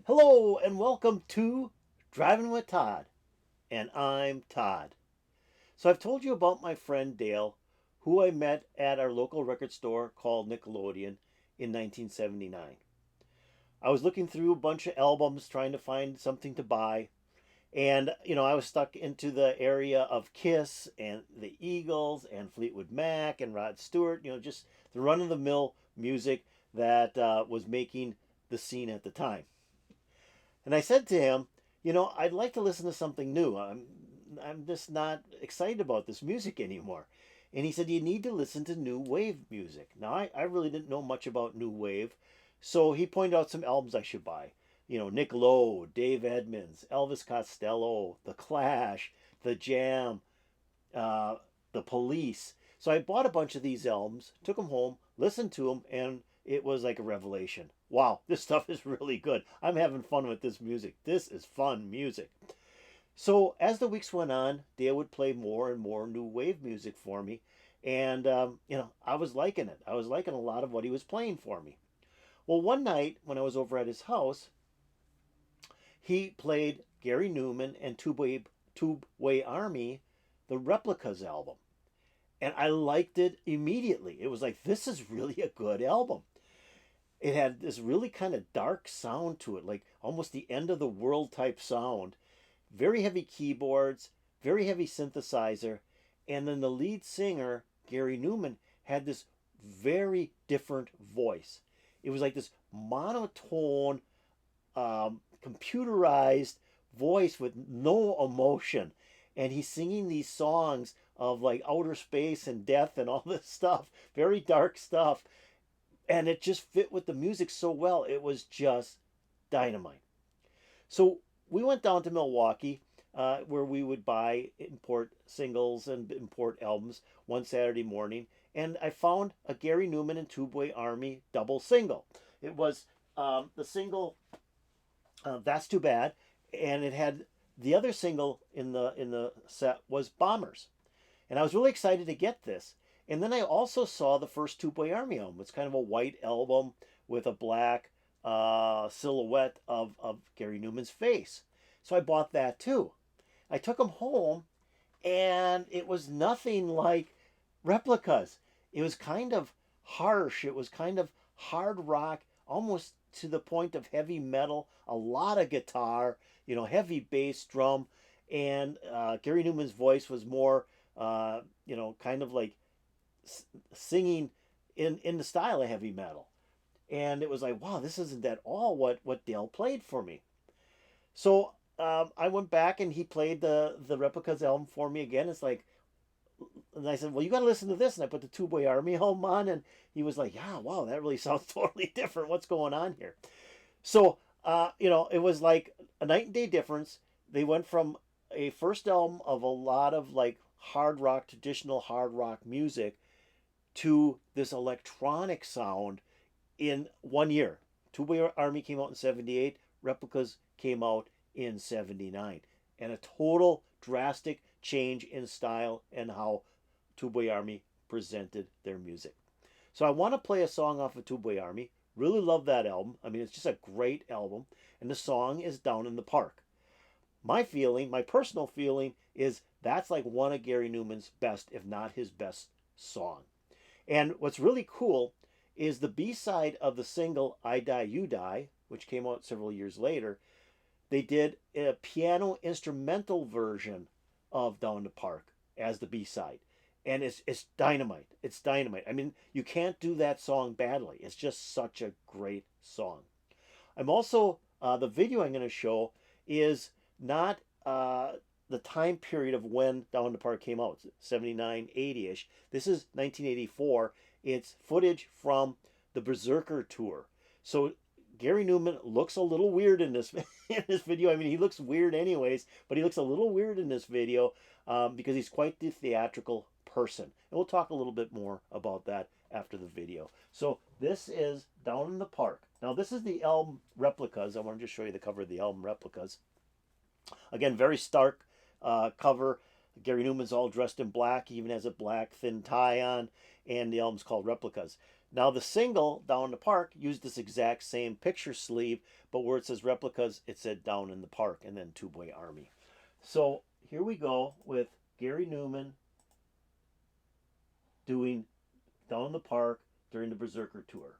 Hello and welcome to Driving with Todd, and I'm Todd. So I've told you about my friend Dale, who I met at our local record store called Nickelodeon in 1979. I was looking through a bunch of albums trying to find something to buy, and I was stuck into the area of Kiss and the Eagles and Fleetwood Mac and Rod Stewart, just the run of the mill music that was making the scene at the time. And I said to him, I'd like to listen to something new. I'm just not excited about this music anymore. And he said, you need to listen to new wave music. Now, I really didn't know much about new wave. So he pointed out some albums I should buy. Nick Lowe, Dave Edmunds, Elvis Costello, The Clash, The Jam, uh, The Police. So I bought a bunch of these albums, took them home, listened to them, and it was like a revelation. Wow, this stuff is really good. I'm having fun with this music. This is fun music. So as the weeks went on, Dale would play more and more new wave music for me, and I was liking it. I was liking a lot of what he was playing for me. Well, one night when I was over at his house, he played Gary Numan and Tubeway Army, the Replicas album. And I liked it immediately. It was like, this is really a good album. It had this really kind of dark sound to it, like almost the end of the world type sound. Very heavy keyboards, very heavy synthesizer. And then the lead singer, Gary Numan, had this very different voice. It was like this monotone, computerized voice with no emotion. And he's singing these songs of like outer space and death and all this stuff, very dark stuff. And it just fit with the music so well. It was just dynamite. So we went down to Milwaukee, where we would buy import singles and import albums one Saturday morning, and I found a Gary Numan and Tubeway Army double single. It was the single "That's Too Bad," and it had the other single in the set was "Bombers," and I was really excited to get this. And then I also saw the first Tubeway Army album. It's kind of a white album with a black silhouette of Gary Numan's face. So I bought that too. I took them home, and it was nothing like Replicas. It was kind of harsh. It was kind of hard rock, almost to the point of heavy metal. A lot of guitar, heavy bass, drum, and Gary Numan's voice was more, kind of like singing in the style of heavy metal. And it was like, wow, this isn't at all what Dale played for me. So I went back and he played the Replicas album for me again. It's like, and I said, well, you got to listen to this. And I put the Two-Boy Army album on, and he was like, yeah, wow, that really sounds totally different. What's going on here? So, it was like a night and day difference. They went from a first album of a lot of like hard rock, traditional hard rock music to this electronic sound in 1 year. Two-Boy Army came out in 78, Replicas came out in 79. And a total drastic change in style and how Two-Boy Army presented their music. So I want to play a song off of Two-Boy Army. Really love that album. I mean, it's just a great album. And the song is Down in the Park. My personal feeling, is that's like one of Gary Numan's best, if not his best song. And what's really cool is the B-side of the single I Die, You Die, which came out several years later. They did a piano instrumental version of Down the Park as the B-side. And it's dynamite. It's dynamite. I mean, you can't do that song badly. It's just such a great song. I'm also, the video I'm going to show is not the time period of when Down the Park came out, 79, 80-ish. This is 1984. It's footage from the Berserker tour. So Gary Numan looks a little weird in this in this video. I mean, he looks weird anyways, but he looks a little weird in this video because he's quite the theatrical person. And we'll talk a little bit more about that after the video. So this is Down in the Park. Now this is the album Replicas. I want to just show you the cover of the album Replicas. Again, very stark cover. Gary Numan's all dressed in black. He even has a black thin tie on, and the album's called Replicas. Now the single, Down in the Park, used this exact same picture sleeve, but where it says Replicas, it said Down in the Park, and then Tubeway Army. So here we go with Gary Numan doing Down in the Park during the Berserker tour.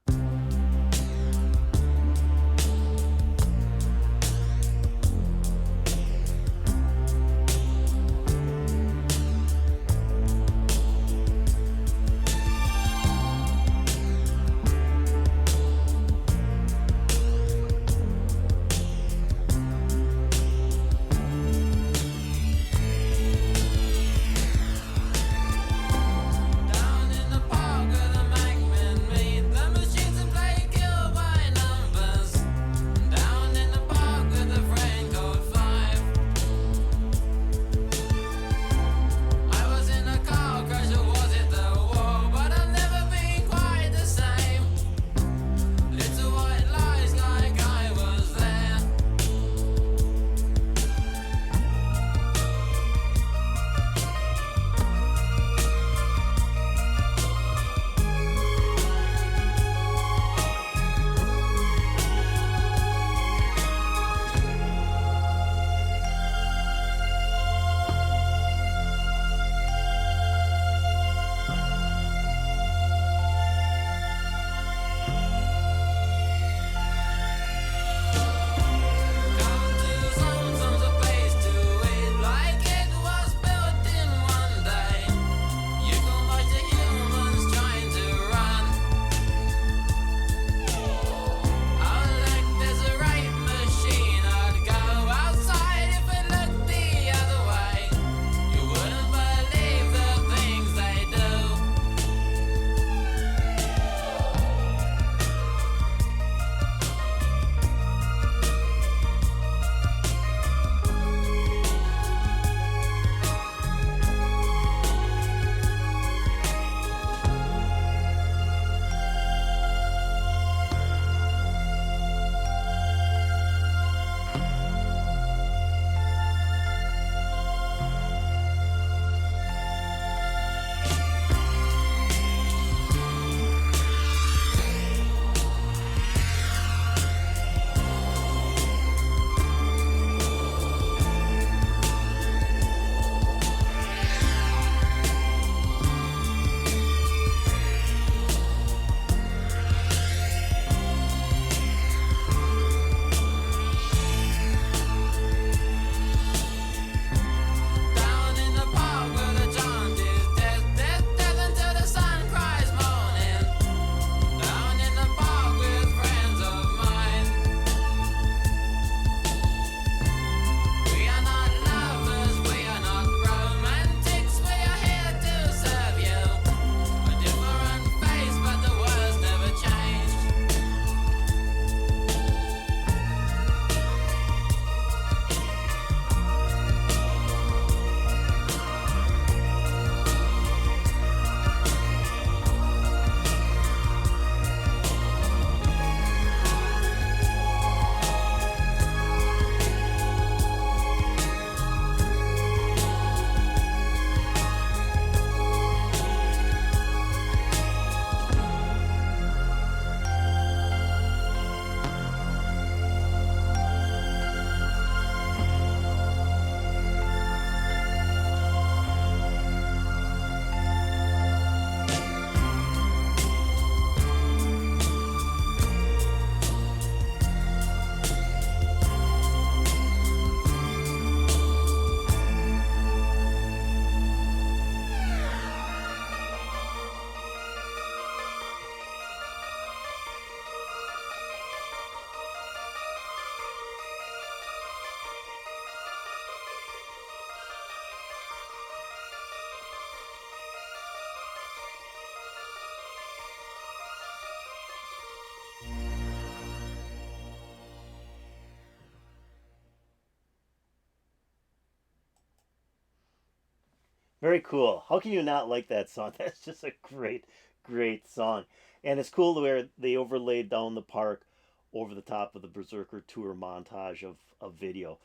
Very cool. How can you not like that song? That's just a great, great song. And it's cool where they overlaid Down the Park over the top of the Berserker tour montage of video.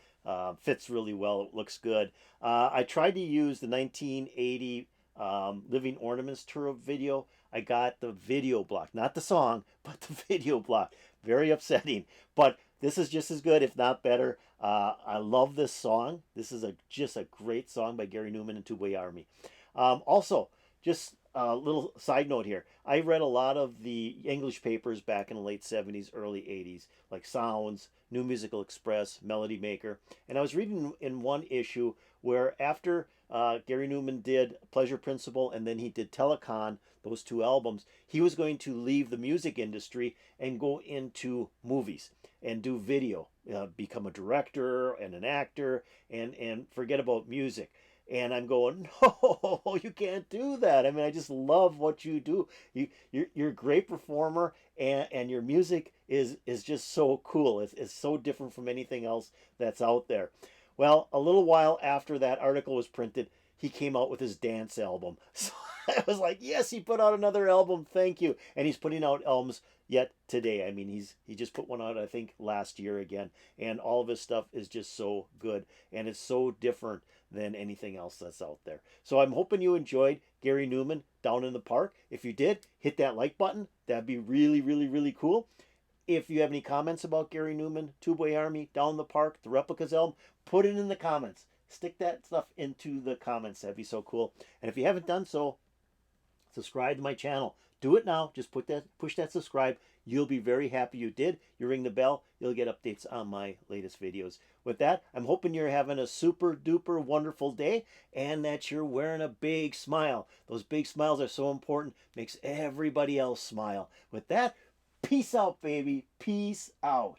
Fits really well. It looks good. I tried to use the 1980 Living Ornaments tour of video. I got the video blocked. Not the song, but the video blocked. Very upsetting. But this is just as good, if not better. I love this song. This is just a great song by Gary Numan and Tubeway Army. Also, just a little side note here. I read a lot of the English papers back in the late 70s, early 80s, like Sounds, New Musical Express, Melody Maker. And I was reading in one issue where after Gary Numan did Pleasure Principle and then he did Telecon, those two albums, he was going to leave the music industry and go into movies and do video, become a director and an actor, and forget about music. And I'm going, no, you can't do that. I mean, I just love what you do. You're a great performer, and your music is just so cool. It's so different from anything else that's out there. Well, a little while after that article was printed, he came out with his dance album. So I was like, yes, he put out another album. Thank you. And he's putting out albums yet today. I mean, he just put one out, I think, last year again. And all of his stuff is just so good. And it's so different than anything else that's out there. So I'm hoping you enjoyed Gary Numan Down in the Park. If you did, hit that like button. That'd be really, really, really cool. If you have any comments about Gary Numan, Tubeway Army, Down in the Park, the Replicas album, put it in the comments. Stick that stuff into the comments. That'd be so cool. And if you haven't done so, subscribe to my channel. Do it now. Just push that subscribe. You'll be very happy you did. You ring the bell, you'll get updates on my latest videos. With that, I'm hoping you're having a super duper wonderful day and that you're wearing a big smile. Those big smiles are so important. Makes everybody else smile. With that, peace out, baby. Peace out.